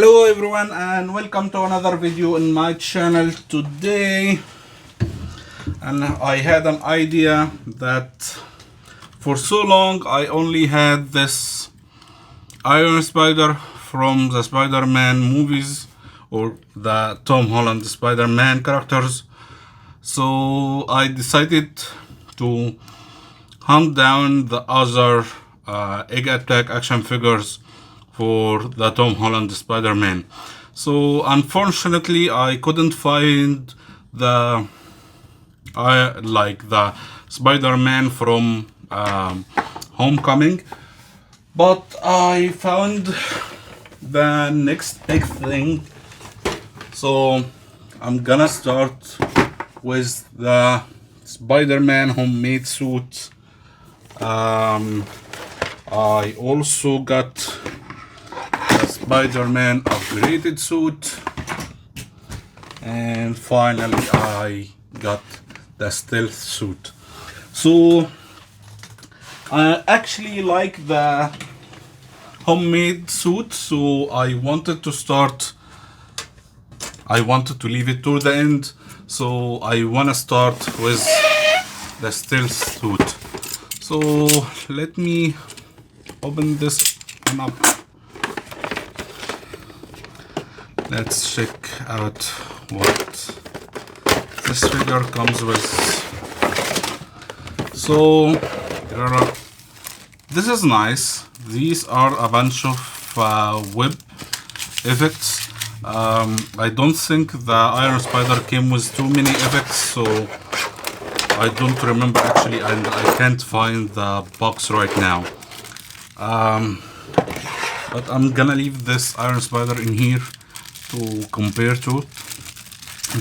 Hello everyone and welcome to another video in my channel today. And I had an idea that for so long I only had this Iron Spider from the Spider-Man movies or the Tom Holland Spider-Man characters. So I decided to hunt down the other Egg Attack action figures for the Tom Holland Spider-Man. So unfortunately I couldn't find the the Spider-Man from Homecoming, but I found the next big thing. So I'm gonna start with the Spider-Man homemade suit. I also got the Spider-Man upgraded suit, and finally I got the stealth suit. So I actually like the homemade suit, so I wanted to leave it to the end. So I want to start with the stealth suit. So let me open this one up. Let's check out what this figure comes with. So this is nice. These are a bunch of web effects. I don't think the Iron Spider came with too many effects, so I don't remember actually, and I can't find the box right now. But I'm gonna leave this Iron Spider in here to compare to.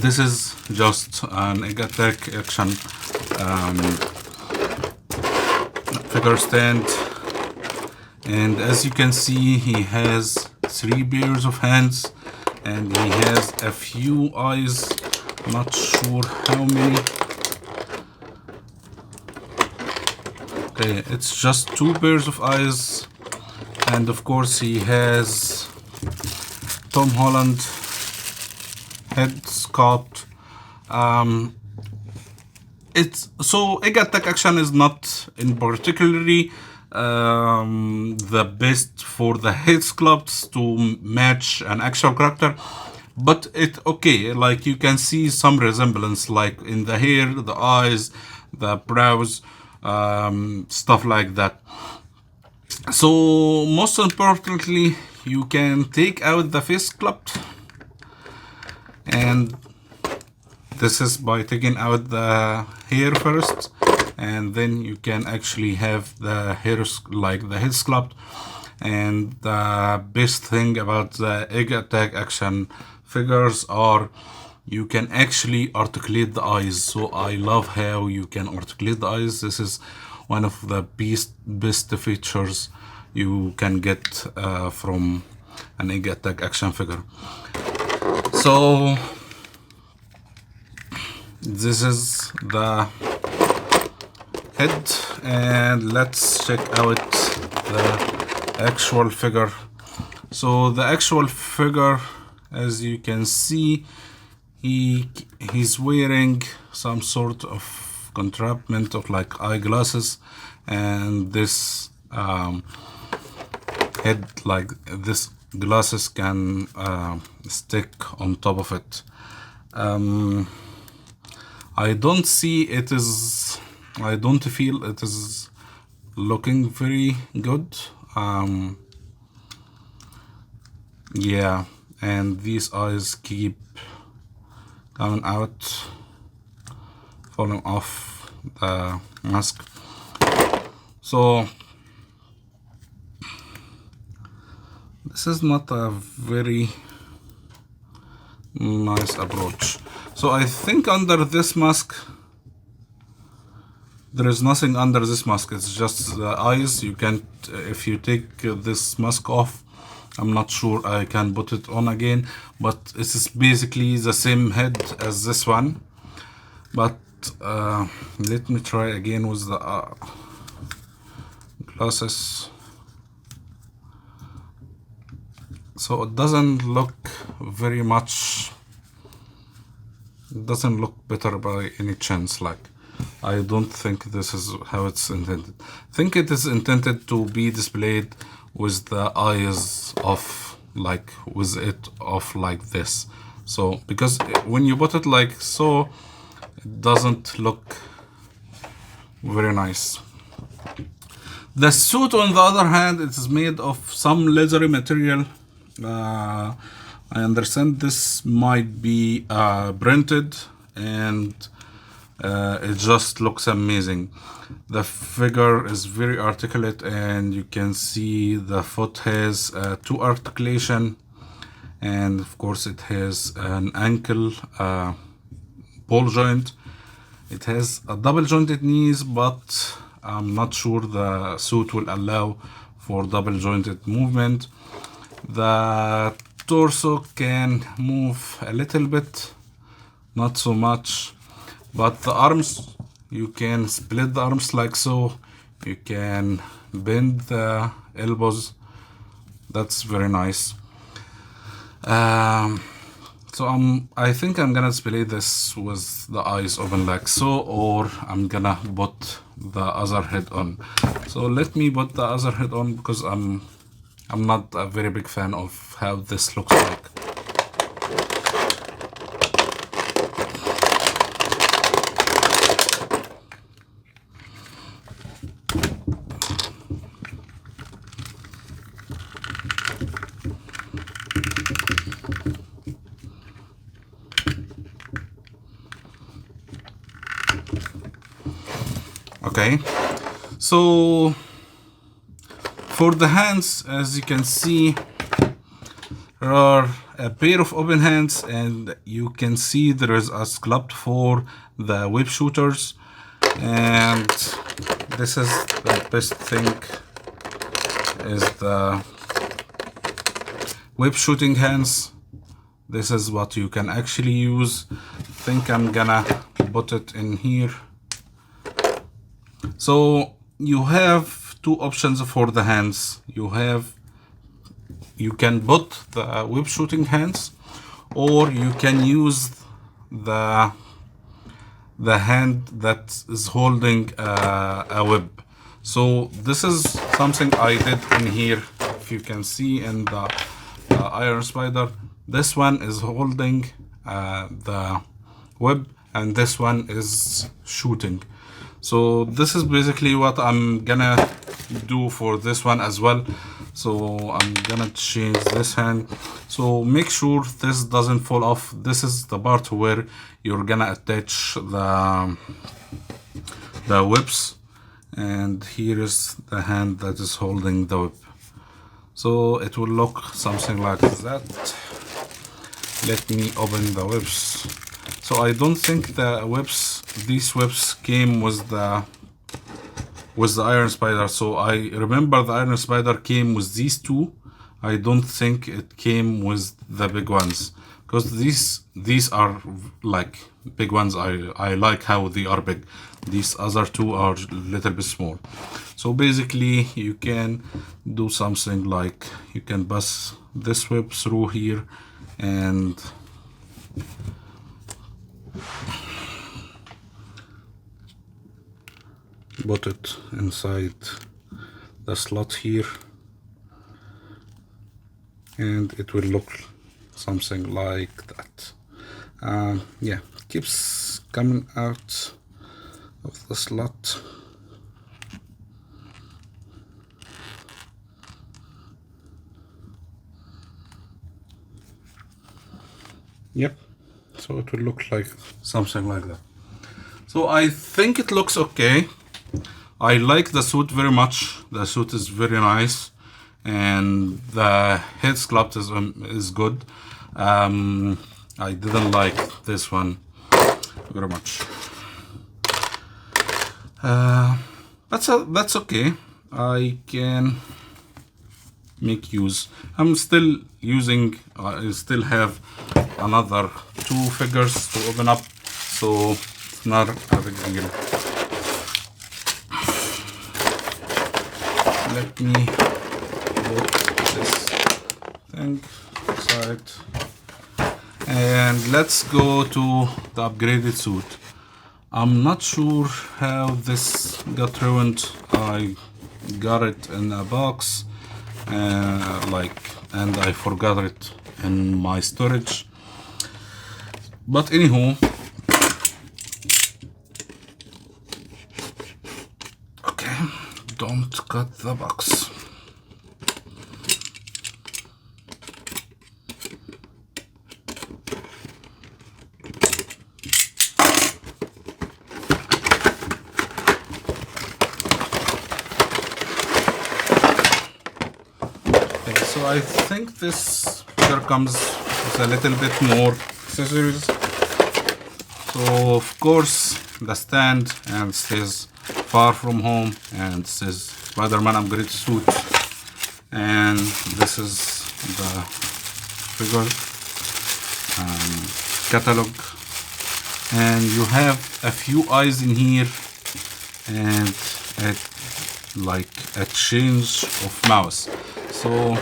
This is just an Egg Attack action figure stand, and as you can see, he has 3 pairs of hands and he has a few eyes, not sure how many. Okay, it's just 2 pairs of eyes, and of course he has Tom Holland head sculpt. It's so Egg Attack action is not in particularly the best for the head sculpts to match an actual character, but it okay, like you can see some resemblance, like in the hair, the eyes, the brows, stuff like that. So most importantly, you can take out the face sculpt, and this is by taking out the hair first, and then you can actually have the hair like the head sculpt. And the best thing about the Egg Attack action figures are you can actually articulate the eyes. So I love how you can articulate the eyes. This is one of the best features you can get from an Egg Attack action figure. So this is the head, and let's check out the actual figure. So the actual figure, as you can see, he's wearing some sort of contraption of like eyeglasses, and this head, like this glasses can stick on top of it. I don't feel it is looking very good. Yeah, and these eyes keep coming out, falling off the mask. So this is not a very nice approach. So I think under this mask, there is nothing under this mask. It's just the eyes. You can't, if you take this mask off, I'm not sure I can put it on again, but it is basically the same head as this one. But let me try again with the glasses. so it doesn't look very much, it doesn't look better by any chance. Like, I don't think this is how it's intended. I think it is intended to be displayed with the eyes off, like with it off like this. So because when you put it like so, it doesn't look very nice. The suit, on the other hand, it is made of some leathery material. I understand this might be printed, and it just looks amazing. The figure is very articulate, and you can see the foot has two articulation, and of course it has an ankle ball joint. It has a double jointed knees, but I'm not sure the suit will allow for double jointed movement. The torso can move a little bit, not so much, but the arms, you can split the arms like so. You can bend the elbows. That's very nice. So I think I'm gonna display this with the eyes open like so, or I'm gonna put the other head on. So let me put the other head on, because I'm not a very big fan of how this looks like. Okay, so for the hands, as you can see, there are a pair of open hands, and you can see there is a sculpt for the web shooters, and this is the best thing, is the web shooting hands. This is what you can actually use. I think I'm gonna put it in here. So you have two options for the hands. You can put the web shooting hands, or you can use the hand that is holding a web. So this is something I did in here. If you can see in the Iron Spider, this one is holding the web, and this one is shooting. So this is basically what I'm gonna do for this one as well. So I'm gonna change this hand. So make sure this doesn't fall off. This is the part where you're gonna attach the whips, and here is the hand that is holding the whip. So it will look something like that. Let me open the whips. So I don't think these whips came with the Iron Spider. So I remember the Iron Spider came with these two. I don't think it came with the big ones, because these are like big ones. I like how they are big. These other two are a little bit small. So basically you can do something like, you can pass this whip through here and put it inside the slot here, and it will look something like that. Yeah, it keeps coming out of the slot. Yep, so it will look like something like that. So I think it looks okay. I like the suit very much. The suit is very nice, and the head sculpt is good. I didn't like this one very much. That's okay. I can make use. I'm still using. I still have another two figures to open up, so it's not a big deal. Let me put this thing side. And let's go to the upgraded suit. I'm not sure how this got ruined. I got it in a box, and I forgot it in my storage. But anywho, okay, don't cut the box. So I think this figure comes with a little bit more accessories. So of course the stand, and it says Far From Home, and it says Spider-Man upgrade suit, and this is the figure catalog, and you have a few eyes in here, and like a change of mouse. So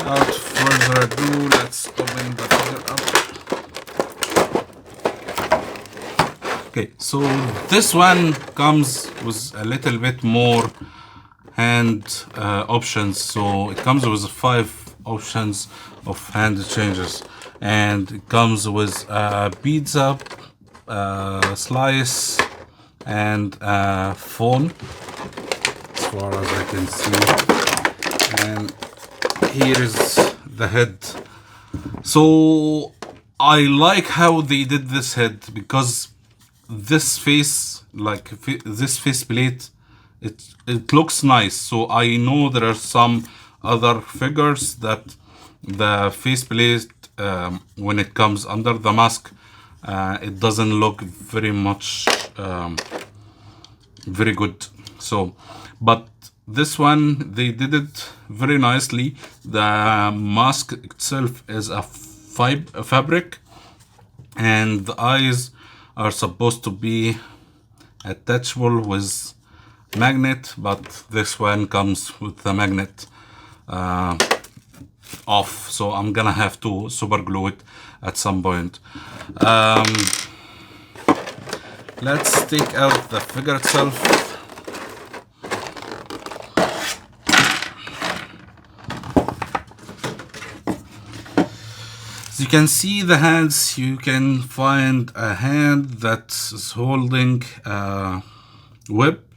without further ado, let's open the figure up. Okay, so this one comes with a little bit more hand options. So it comes with 5 options of hand changes, and it comes with a pizza slice and a phone, as far as I can see. And here is the head. So I like how they did this head, because this face, like this face plate, it looks nice. So I know there are some other figures that the face plate, when it comes under the mask, it doesn't look very much very good. So but this one, they did it very nicely. The mask itself is a fabric, and the eyes are supposed to be attachable with magnet, but this one comes with the magnet off, so I'm gonna have to super glue it at some point. Let's take out the figure itself. You can see the hands. You can find a hand that is holding a whip,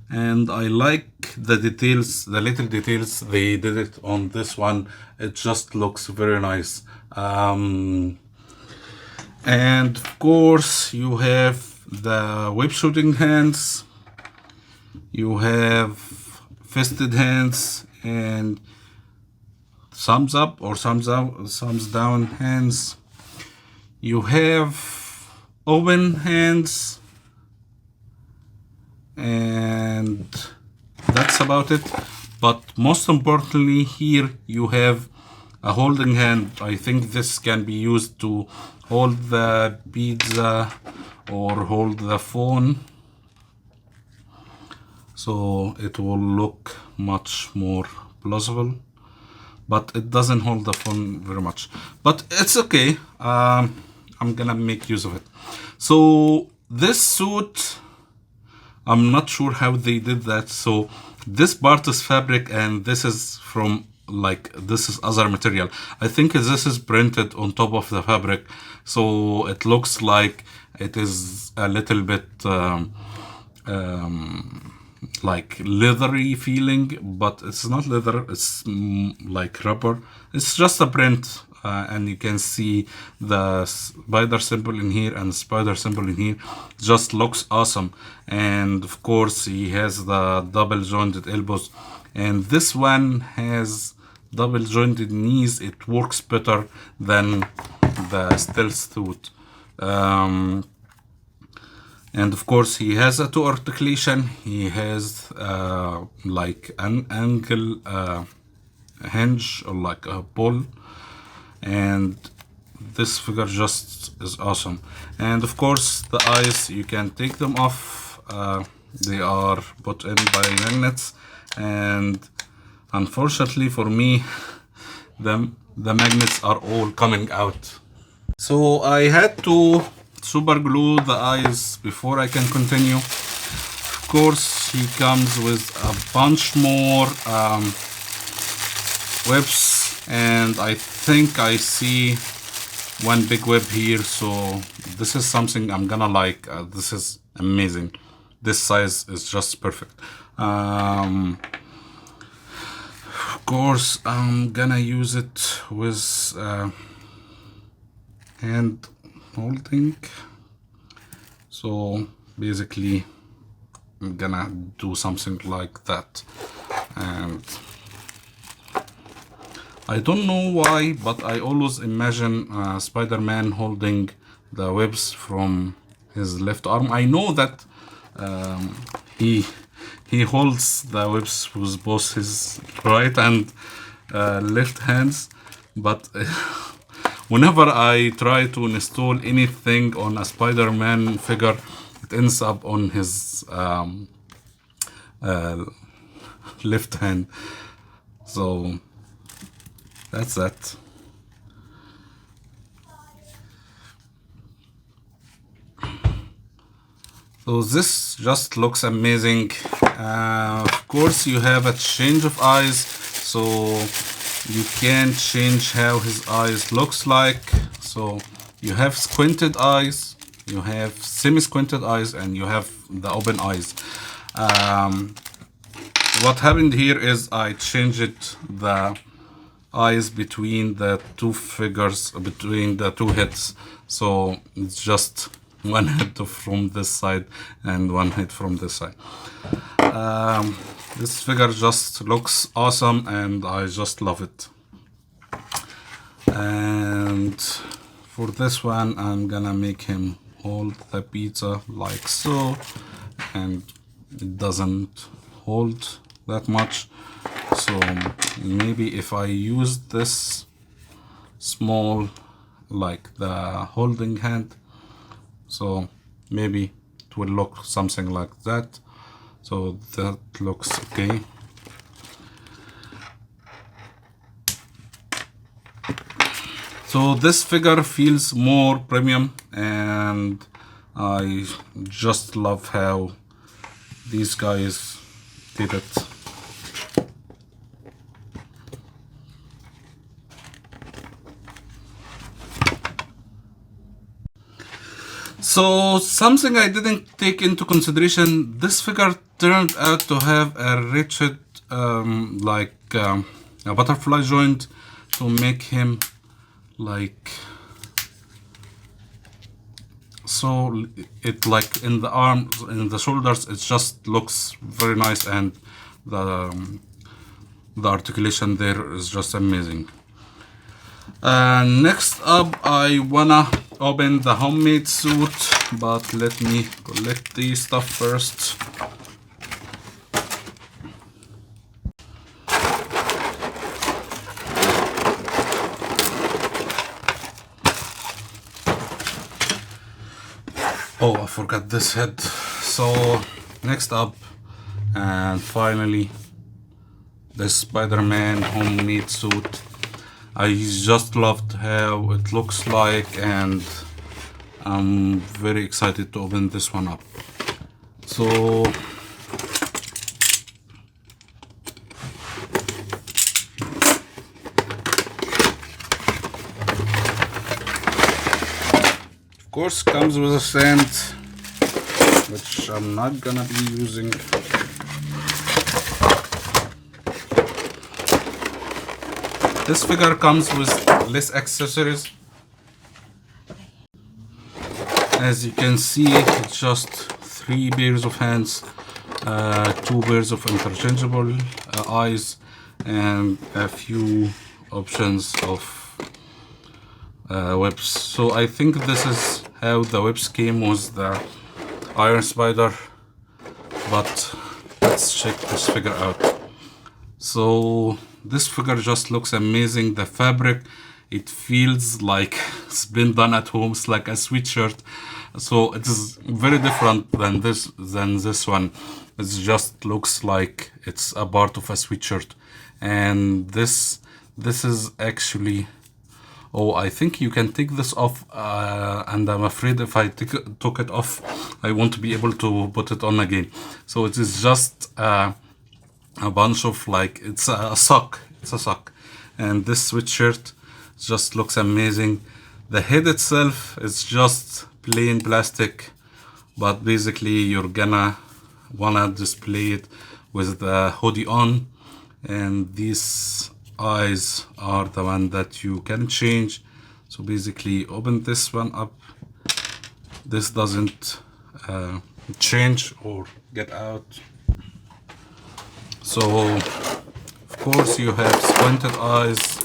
and I like the details, the little details they did it on this one. It just looks very nice. And of course you have the whip shooting hands, you have fisted hands, and thumbs up or thumbs down hands. You have open hands, and that's about it. But most importantly, here you have a holding hand. I think this can be used to hold the pizza or hold the phone, so it will look much more plausible. But it doesn't hold the phone very much, but it's okay. I'm gonna make use of it. So this suit, I'm not sure how they did that. So this part is fabric, and this is from, like, this is other material. I think this is printed on top of the fabric, so it looks like it is a little bit like leathery feeling, but it's not leather, it's like rubber. It's just a print, and you can see the spider symbol in here and the spider symbol in here. Just looks awesome. And of course he has the double jointed elbows, and this one has double jointed knees. It works better than the stealth suit. And of course he has a toe articulation. He has like an ankle hinge, or like a pull, and this figure just is awesome. And of course the eyes, you can take them off. They are put in by magnets, and unfortunately for me, the magnets are all coming out. So I had to super glue the eyes before I can continue. Of course, he comes with a bunch more webs, and I think I see one big web here, so this is something I'm gonna like. This is amazing. This size is just perfect. Of course, I'm gonna use it with hand holding. So basically I'm gonna do something like that, and I don't know why, but I always imagine Spider-Man holding the webs from his left arm. I know that he holds the webs with both his right and left hands, but whenever I try to install anything on a Spider-Man figure, it ends up on his left hand. So that's that. So this just looks amazing. Of course, you have a change of eyes, so you can change how his eyes looks like. So you have squinted eyes, you have semi-squinted eyes, and you have the open eyes. What happened here is I changed the eyes between the two figures, between the two heads, so it's just one head from this side and one head from this side. This figure just looks awesome and I just love it. And for this one, I'm gonna make him hold the pizza like so, and it doesn't hold that much. So maybe if I use this small, like the holding hand, so maybe it will look something like that. So that looks okay. So this figure feels more premium, and I just love how these guys did it. So something I didn't take into consideration, this figure turned out to have a rigid a butterfly joint to make him like, so it like in the arms, in the shoulders, it just looks very nice, and the articulation there is just amazing. Next up, I wanna open the homemade suit, but let me collect the stuff first. Oh, I forgot this head. So next up, and finally, the Spider-Man homemade suit. I just loved how it looks like, and I'm very excited to open this one up. So of course comes with a stand, which I'm not gonna be using. This figure comes with less accessories. As you can see, it's just 3 pairs of hands, 2 pairs of interchangeable eyes, and a few options of webs. So I think this is how the webs came with the Iron Spider, but let's check this figure out. So this figure just looks amazing. The fabric, it feels like it's been done at home. It's like a sweatshirt. So it is very different than this one. It just looks like it's a part of a sweatshirt. And this This is actually, oh, I think you can take this off, and I'm afraid if I took it off, I won't be able to put it on again. So it is just a bunch of, like, it's a sock. It's a sock. And this sweatshirt just looks amazing. The head itself is just plain plastic, but basically you're gonna wanna display it with the hoodie on, and these eyes are the one that you can change. So basically open this one up. This doesn't change or get out. So of course you have squinted eyes.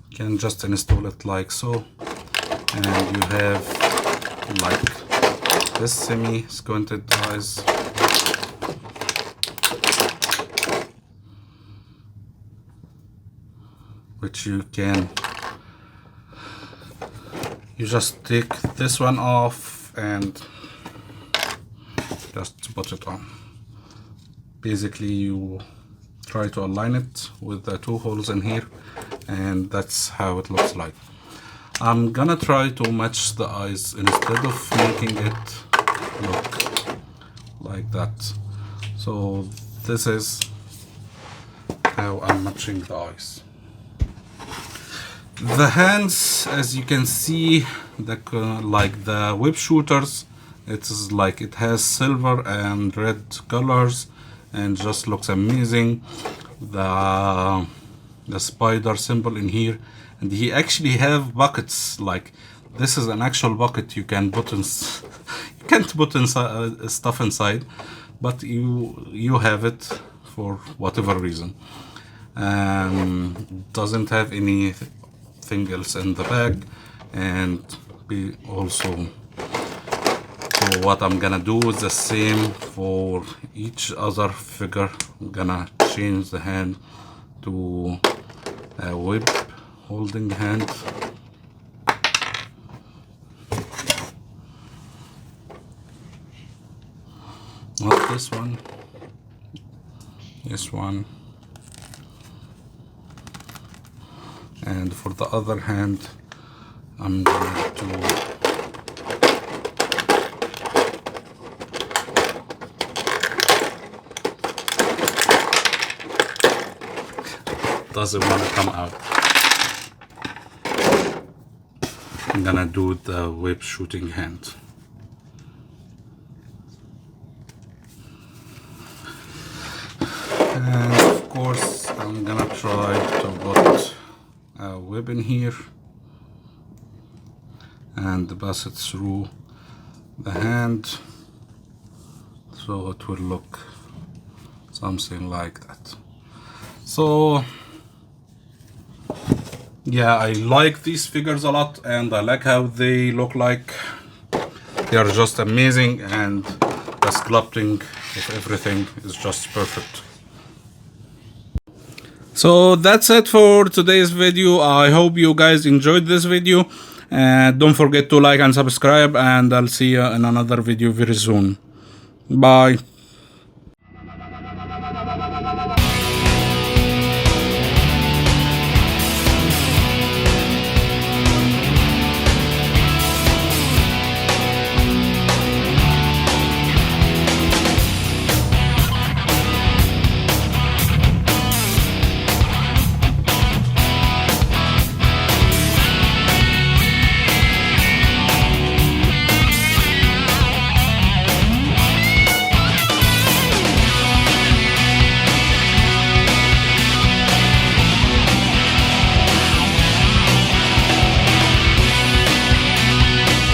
You can just install it like so, and you have like this semi squinted eyes. Which you just take this one off and just put it on. Basically you try to align it with the two holes in here, and that's how it looks like. I'm gonna try to match the eyes instead of making it look like that. So this is how I'm matching the eyes. The hands, as you can see, like the web shooters, it is like it has silver and red colors and just looks amazing. The spider symbol in here, and he actually have buckets. Like this is an actual bucket you can put in. You can't put inside stuff inside, but you have it for whatever reason. Doesn't have anything else in the back. And also, so what I'm gonna do is the same for each other figure. I'm gonna change the hand to a whip holding hand. Not this one, this one. And for the other hand, I'm going to doesn't want to come out. I'm gonna do the web shooting hand. And of course I'm gonna try to put a web in here and pass it through the hand, so it will look something like that. So yeah, I like these figures a lot, and I like how they look like. They are just amazing, and the sculpting of everything is just perfect. So that's it for today's video. I hope you guys enjoyed this video, and don't forget to like and subscribe, and I'll see you in another video very soon. Bye.